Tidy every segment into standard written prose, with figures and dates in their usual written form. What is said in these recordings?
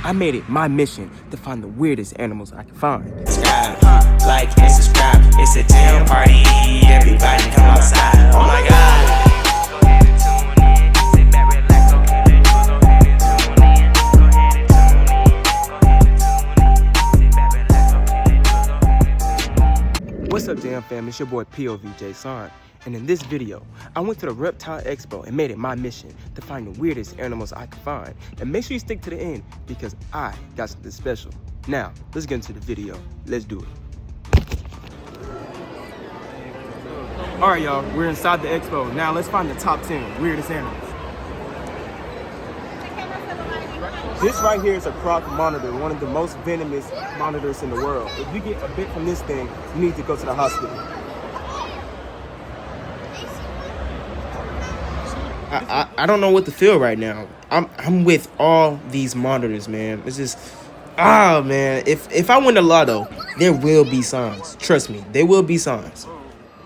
I made it my mission to find the weirdest animals I can find. Subscribe, like and subscribe. It's a damn party. Everybody come outside. Oh my God. What's up, damn fam? It's your boy POVJayson, and in this video, I went to the Reptile Expo and made it my mission to find the weirdest animals I could find. And make sure you stick to the end because I got something special. Now, let's get into the video. Let's do it. All right, y'all, we're inside the expo. Now let's find the top 10 weirdest animals. This right here is a croc monitor, one of the most venomous monitors in the world. If you get a bit from this thing, you need to go to the hospital. I don't know what to feel right now. I'm with all these monitors, man. It's just, man. If I win the lotto, there will be signs. Trust me, there will be signs.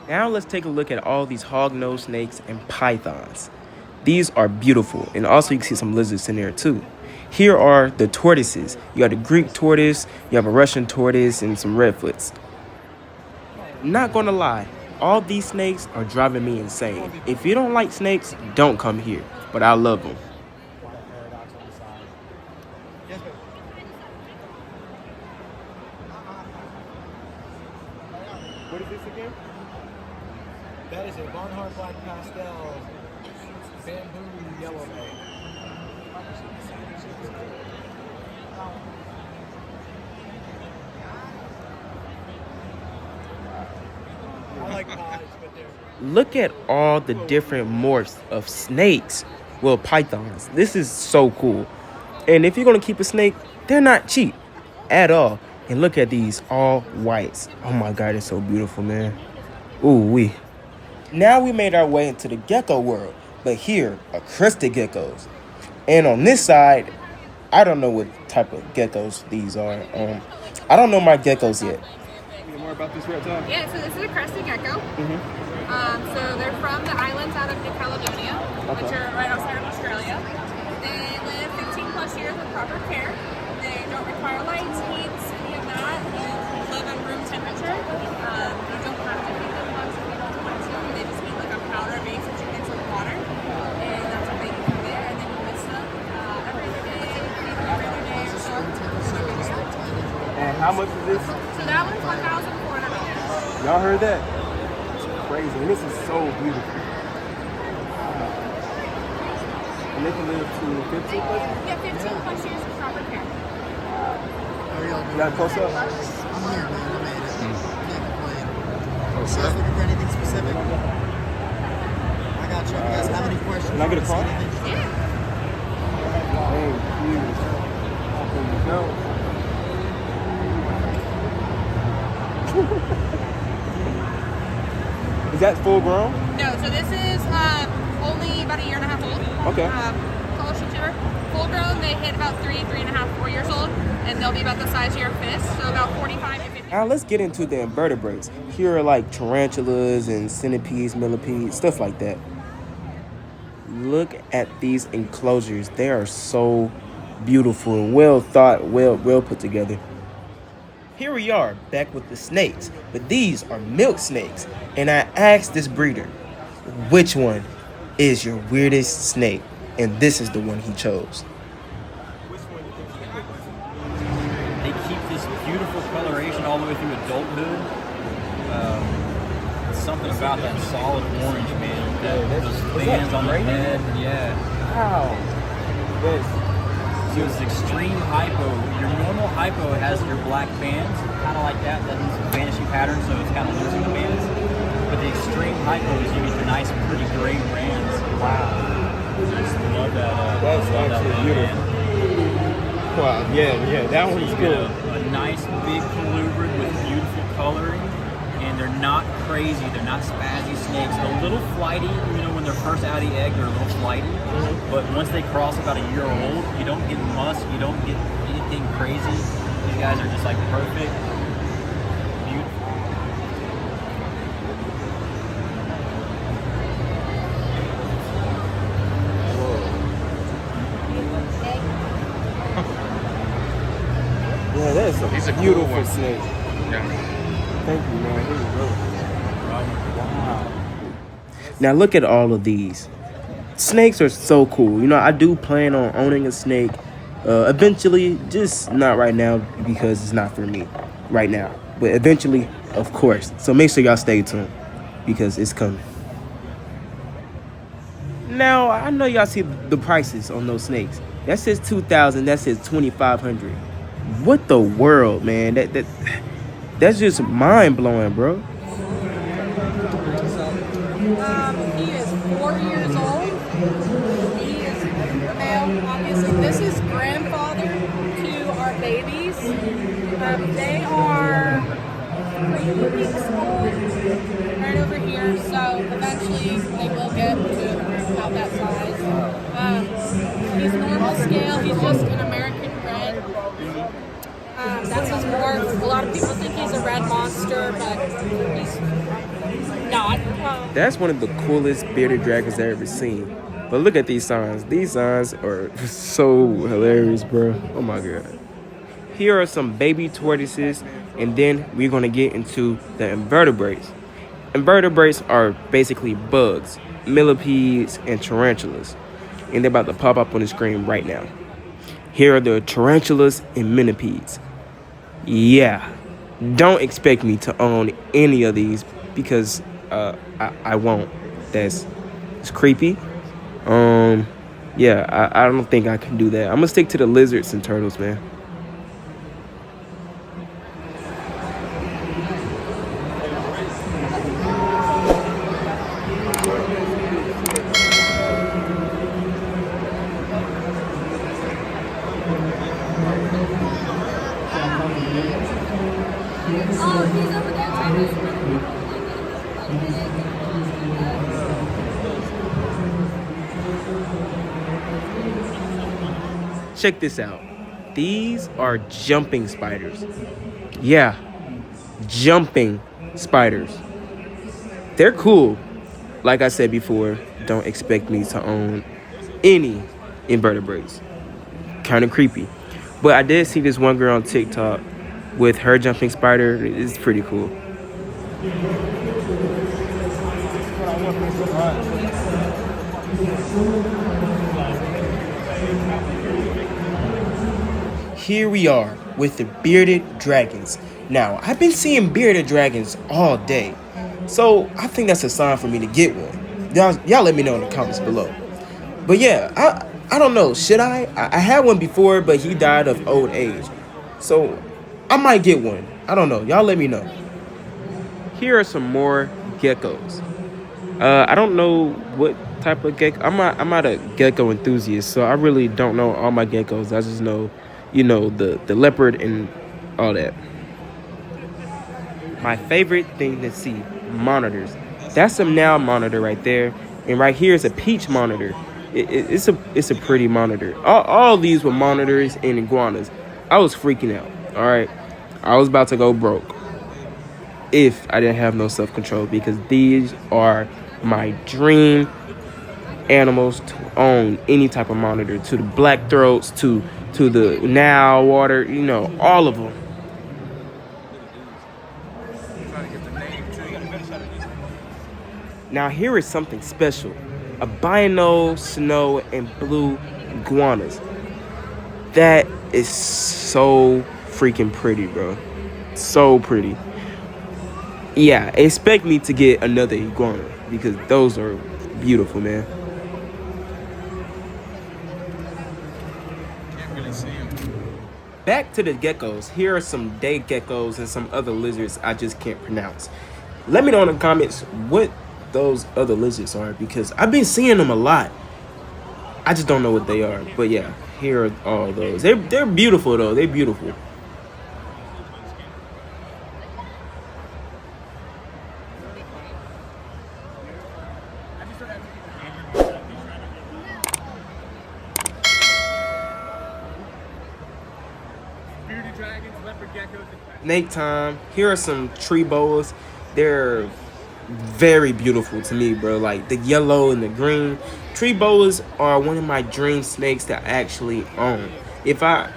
Now let's take a look at all these hog-nosed snakes and pythons. These are beautiful, and also you can see some lizards in there too. Here are the tortoises. You got a Greek tortoise, you have a Russian tortoise, and some redfoots. Not gonna lie, all these snakes are driving me insane. If you don't like snakes, don't come here, but I love them. What is this again? That is a Barnhart Black Pastel Bamboo Yellow Mane. I like pies, but they're... Look at all the different morphs of snakes. Well, pythons. This is so cool. And if you're going to keep a snake, they're not cheap at all. And look at these, all whites. Oh my God, it's so beautiful, man. Ooh-wee. Now we made our way into the gecko world. But here are crested geckos. And on this side, I don't know what type of geckos these are. I don't know my geckos yet. More about this reptile? Yeah, so this is a crested gecko. So they're from the islands out of New Caledonia, which are right outside of Australia. They live 15 plus years with proper care. They don't require lights, heats, any of that. They live at room temperature. You don't have to feed them much if you don't want to. They just need like a powder base that you mix with water. And that's what they eat from there. And then you mix them every other day, feed them every other day or so. And how much is this? So that one's $1,400. Y'all heard that? Crazy. And this is so beautiful. And they can live to 15 plus? Yeah, 15 plus years of proper care. You got a close up? I'm here, man. I made it. Can't complain. You guys looking for anything specific? I got you. You guys have any questions? Can I get a call? Yeah. Thank you. There you go. Is that full grown? No, so this is only about a year and a half old. Okay. College tutor. Full grown, they hit about 3.5, 4 years old, and they'll be about the size of your fist, so about 45 to 50. Now let's get into the invertebrates. Here are like tarantulas and centipedes, millipedes, stuff like that. Look at these enclosures. They are so beautiful and well thought, well put together. Here we are, back with the snakes, but these are milk snakes. And I asked this breeder, which one is your weirdest snake? And this is the one he chose. They keep this beautiful coloration all the way through adulthood. Something about that solid orange, man. Those bands on the head, yeah. Wow. Yes. So it's extreme hypo. Your normal hypo has your black bands, kind of like that. That is a vanishing pattern, so it's kind of losing the bands. But the extreme hypo is you get the nice, pretty gray bands. Wow. Just love that. That's actually beautiful. Wow, yeah, that one's good. A nice big colubrid with beautiful coloring. And they're not crazy, they're not spazzy snakes. They're a little flighty, when they're first out of the egg, they're a little flighty. But once they cross about a year old, you don't get musk, you don't get anything crazy. These guys are just like perfect, beautiful. that is a He's a cool beautiful one. snake. Yeah. Thank you, man. Here you go. Wow. Now look at all of these. Snakes are so cool. You know, I do plan on owning a snake eventually, just not right now because it's not for me right now. But eventually, of course. So make sure y'all stay tuned because it's coming. Now, I know y'all see the prices on those snakes. That says $2,000, that says $2,500. What the world, man? That's just mind-blowing, bro. He is 4 years old. He is a male, obviously. This is grandfather to our babies. They are 3 weeks old right over here, so eventually they will get to about that size. He's normal scale. He's just an American red. That's his morph. A lot of people think he's a red monster, but he's not. That's one of the coolest bearded dragons I've ever seen. But look at these signs. These signs are so hilarious, bro. Oh my god. Here are some baby tortoises, and then we're going to get into the invertebrates. Invertebrates are basically bugs, millipedes, and tarantulas. And they're about to pop up on the screen right now. Here are the tarantulas and millipedes. Yeah, don't expect me to own any of these because I won't. It's creepy. Yeah, I don't think I can do that. I'm gonna stick to the lizards and turtles, man. Check this out. These are jumping spiders. Yeah, jumping spiders. They're cool. Like I said before, don't expect me to own any invertebrates. Kind of creepy. But I did see this one girl on TikTok with her jumping spider. It's pretty cool. Here we are with the bearded dragons. Now, I've been seeing bearded dragons all day, so I think that's a sign for me to get one. Y'all let me know in the comments below. But yeah, I don't know. Should I? I had one before, but he died of old age. So I might get one. I don't know. Y'all let me know. Here are some more geckos. I don't know what type of gecko. I'm not a gecko enthusiast, so I really don't know all my geckos. I just know, you know, the leopard and all that. My favorite thing to see, monitors. That's a now monitor right there, and right here is a peach monitor. It's a pretty monitor. All these were monitors and iguanas. I was freaking out. All right, I was about to go broke if I didn't have no self-control, because these are my dream animals to own. Any type of monitor, to the black throats, to the now water, you know, all of them. Now here is something special. Albino, snow, and blue iguanas. That is so freaking pretty, bro. So pretty. Yeah, expect me to get another iguana because those are beautiful, man. Can't really see him. Back to the geckos. Here are some day geckos and some other lizards I just can't pronounce. Let me know in the comments what those other lizards are, because I've been seeing them a lot. I just don't know what they are. But yeah, here are all those. They're beautiful though. They're beautiful. Snake time. Here are some tree boas. They're very beautiful to me, bro. Like the yellow and the green. Tree boas are one of my dream snakes to actually own. If I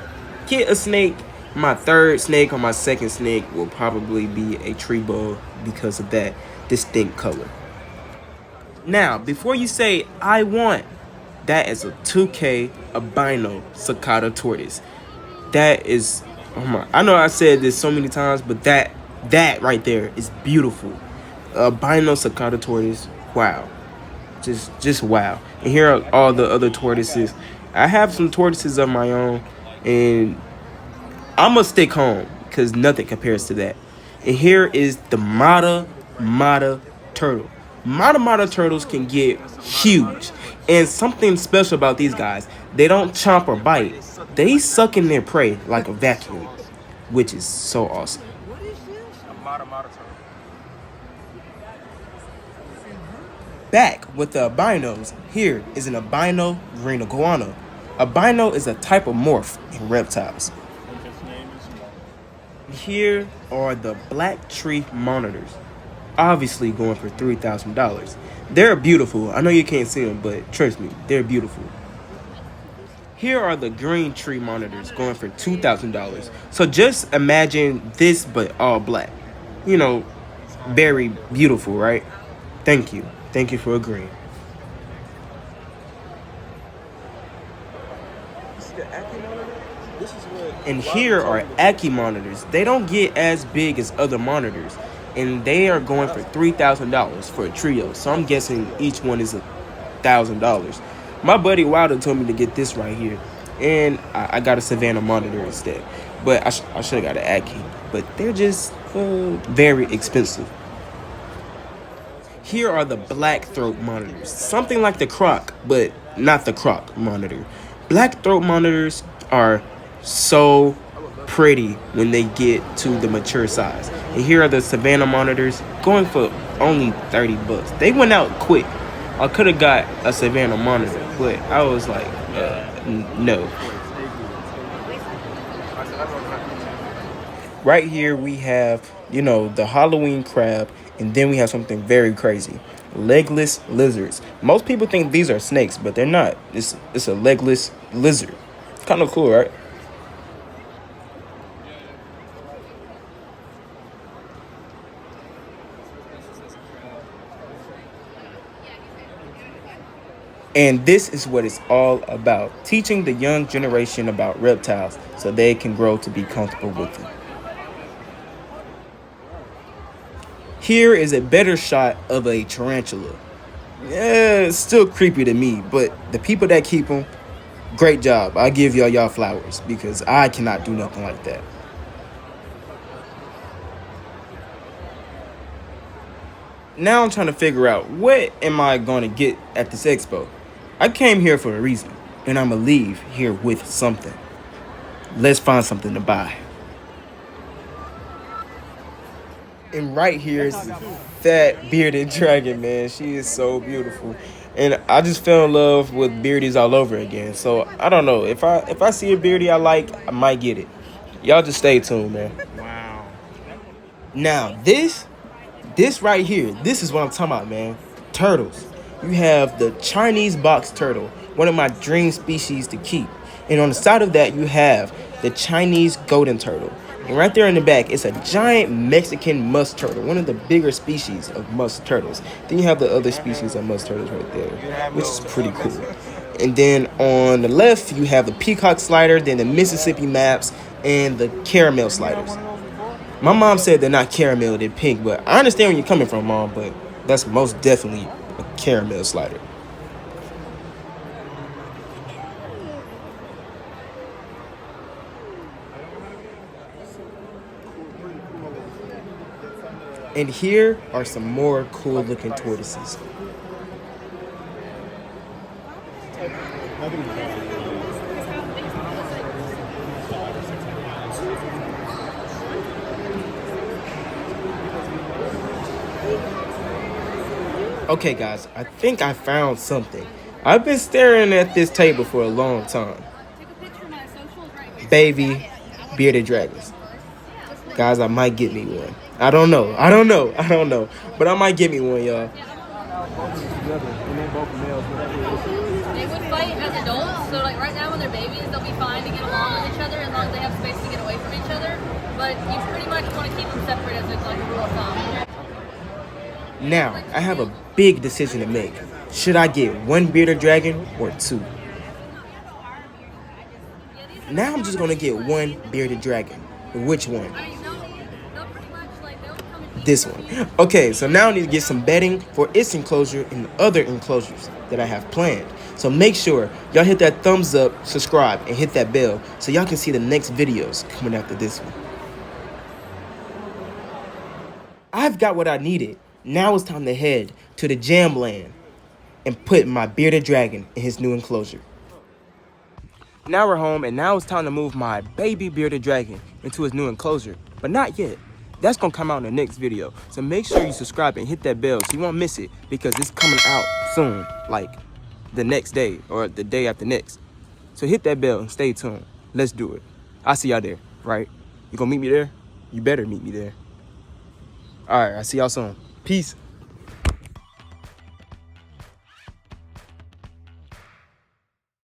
get a snake My third snake or my second snake will probably be a tree bug because of that distinct color. Now, before you say, I want, that is a 2K albino cicada tortoise. That is, oh my, I know I said this so many times, but that right there is beautiful. Albino cicada tortoise, wow. Just wow. And here are all the other tortoises. I have some tortoises of my own, and I'm gonna stick home because nothing compares to that. And here is the Mata turtle. Mata turtles can get huge. And something special about these guys, they don't chomp or bite. They suck in their prey like a vacuum, which is so awesome. Back with the albinos, here is an albino green iguana. Albino is a type of morph in reptiles. Here are the black tree monitors, obviously going for $3,000. They're beautiful. I know you can't see them, but trust me, they're beautiful. Here are the green tree monitors going for $2,000. So just imagine this, but all black. You know, very beautiful, right? Thank you. Thank you for agreeing. And here are Ackie monitors. They don't get as big as other monitors, and they are going for $3,000 for a trio. So I'm guessing each one is $1,000. My buddy Wilder told me to get this right here, and I got a Savannah monitor instead. But I should have got an Ackie, but they're just very expensive. Here are the black throat monitors, something like the croc, but not the croc monitor. Black throat monitors are so pretty when they get to the mature size. And here are the Savannah monitors going for only $30. They went out quick. I could have got a Savannah monitor, but I was like, no. Right here we have, the Halloween crab, and then we have something very crazy. Legless lizards. Most people think these are snakes, but they're not. It's a legless lizard. Kind of cool, right? And this is what it's all about. Teaching the young generation about reptiles so they can grow to be comfortable with them. Here is a better shot of a tarantula. Yeah, it's still creepy to me, but the people that keep them, great job. I give y'all flowers because I cannot do nothing like that. Now I'm trying to figure out what am I going to get at this expo. I came here for a reason, and I'm going to leave here with something. Let's find something to buy. And right here is that bearded dragon, man. She is so beautiful. And I just fell in love with beardies all over again. So I don't know. If I see a beardie I like, I might get it. Y'all just stay tuned, man. Wow. Now, this right here, this is what I'm talking about, man. Turtles. You have the Chinese box turtle, one of my dream species to keep. And on the side of that, you have the Chinese golden turtle. And right there in the back, it's a giant Mexican musk turtle, one of the bigger species of musk turtles. Then you have the other species of musk turtles right there, which is pretty cool. And then on the left, you have the peacock slider, then the Mississippi maps, and the caramel sliders. My mom said they're not caramel, they're pink, but I understand where you're coming from, Mom, but that's most definitely a caramel slider. And here are some more cool looking tortoises. Okay guys, I think I found something. I've been staring at this table for a long time. Baby bearded dragons. Guys, I might get me one. I don't know. But I might get me one, y'all. They would fight as adults, so like right now when they're babies, they'll be fine to get along with each other as long as they have space to get away from each but you pretty much want to keep them separate as like a rule of thumb. Now, I have a big decision to make. Should I get one bearded dragon or two? Now I'm just gonna get one bearded dragon. Which one? This one. Okay, so now I need to get some bedding for its enclosure and the other enclosures that I have planned. So make sure y'all hit that thumbs up, subscribe, and hit that bell so y'all can see the next videos coming after this one. I've got what I needed. Now it's time to head to the Jam Land and put my bearded dragon in his new enclosure. Now we're home, and now it's time to move my baby bearded dragon into his new enclosure. But not yet. That's gonna come out in the next video. So make sure you subscribe and hit that bell so you won't miss it, because it's coming out soon, like the next day or the day after next. So hit that bell and stay tuned. Let's do it. I'll see y'all there, right? You gonna meet me there? You better meet me there. All right, I'll see y'all soon. Peace.